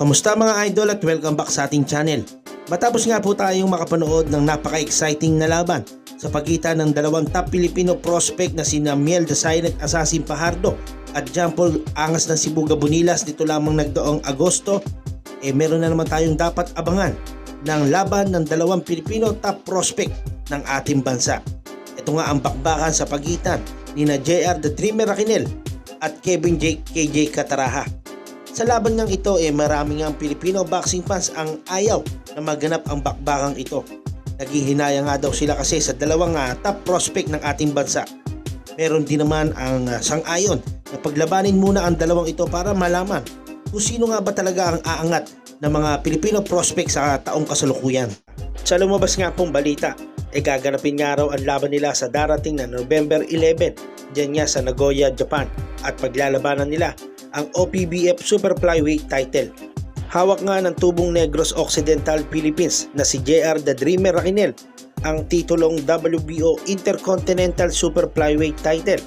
Kamusta mga idol at welcome back sa ating channel. Matapos nga po tayong makapanood ng napaka-exciting na laban sa pagitan ng dalawang top Filipino prospect na sina Miel the Silent Assassin Fajardo at John Paul Angas ng Cebu Gabonilas dito lamang nagdaong Agosto, meron na naman tayong dapat abangan ng laban ng dalawang Filipino top prospect ng ating bansa. Ito nga ang bakbakan sa pagitan ni na JR the Dreamer Raquinel at Kevin KJ Cataraha. Sa laban ngang ito marami ngang Filipino boxing fans ang ayaw na maganap ang bakbakang ito. Naghihinaya nga daw sila kasi sa dalawang top prospect ng ating bansa. Meron din naman ang sang-ayon na paglabanin muna ang dalawang ito para malaman kung sino nga ba talaga ang aangat ng mga Filipino prospect sa taong kasalukuyan. Sa lumabas nga pong balita, gaganapin nga raw ang laban nila sa darating na November 11 dyan nga sa Nagoya, Japan, at paglalabanan nila ang OPBF Super Flyweight title. Hawak nga ng Tubong Negros Occidental Philippines na si JR the Dreamer Raquinel ang titulong WBO Intercontinental Super Flyweight title,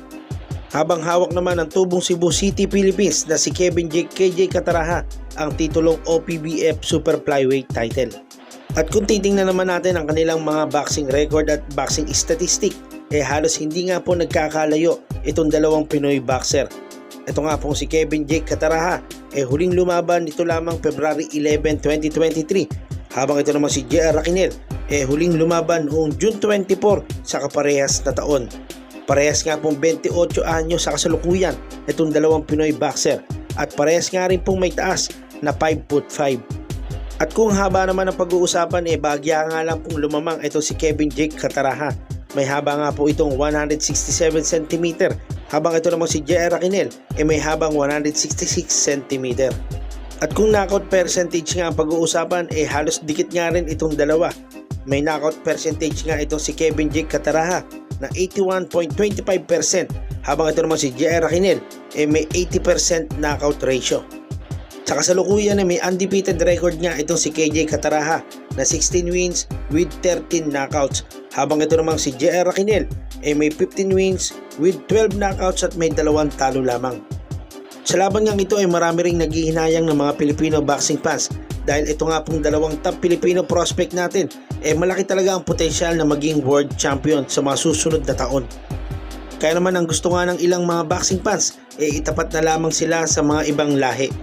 habang hawak naman ng Tubong Cebu City Philippines na si Kevin KJ Cataraha ang titulong OPBF Super Flyweight title. At kung titingnan naman natin ang kanilang mga boxing record at boxing statistic, halos hindi nga po nagkakalayo itong dalawang Pinoy boxer. Ito nga pong si Kevin Cataraha huling lumaban nito lamang February 11, 2023, habang ito naman si JR Raquinel huling lumaban noong June 24 sa kaparehas na taon. Parehas nga pong 28 anyo sa kasalukuyan itong dalawang Pinoy boxer at parehas nga rin pong may taas na 5'5". At kung haba naman ang pag-uusapan bagya nga lang pong lumamang ito si Kevin Cataraha. May haba nga po itong 167 cm, habang ito naman si JR Raquinel may habang 166 cm. At kung knockout percentage nga ang pag-uusapan halos dikit nga rin itong dalawa. May knockout percentage nga itong si Kevin Cataraha na 81.25%, habang ito naman si JR Raquinel may 80% knockout ratio. Sa kasalukuyan may undefeated record nga itong si KJ Cataraha na 16 wins with 13 knockouts, habang ito namang si JR Raquinel may 15 wins with 12 knockouts at may 2 talo lamang. Sa laban nga ito marami ring naghihinayang ng mga Filipino boxing fans dahil ito nga pong dalawang top Filipino prospect natin malaki talaga ang potensyal na maging world champion sa mga susunod na taon. Kaya naman ang gusto nga ng ilang mga boxing fans itapat na lamang sila sa mga ibang lahi.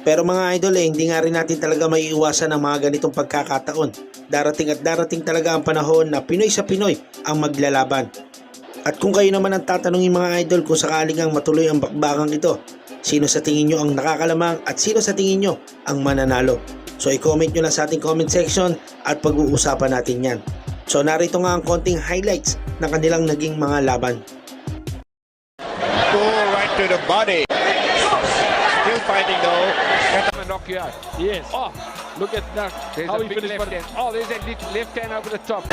Pero mga idol hindi nga rin natin talaga maiiwasan ang mga ganitong pagkakataon. Darating at darating talaga ang panahon na Pinoy sa Pinoy ang maglalaban. At kung kayo naman ang tatanungin mga idol kung sakaling ang matuloy ang bakbakang ito, sino sa tingin nyo ang nakakalamang at sino sa tingin nyo ang mananalo? So i-comment nyo lang sa ating comment section at pag-uusapan natin yan. So narito nga ang konting highlights ng kanilang naging mga laban. Go right to the body. Still fighting though. Knock you out. Yes. Oh, look at that. There's how a he big finished left hand. Oh, there's a left hand over the top.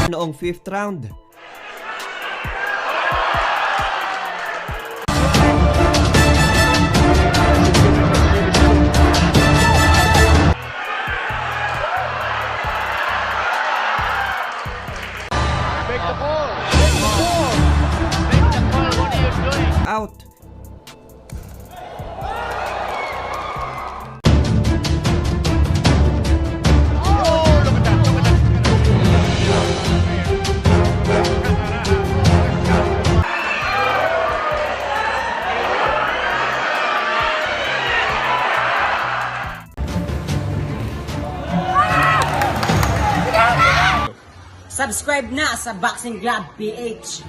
Noong 5th round. Make the ball. Make the ball. Make the ball. What are you doing? Out. Oh, look at that. Look at that. Subscribe na sa Boxing Glove PH.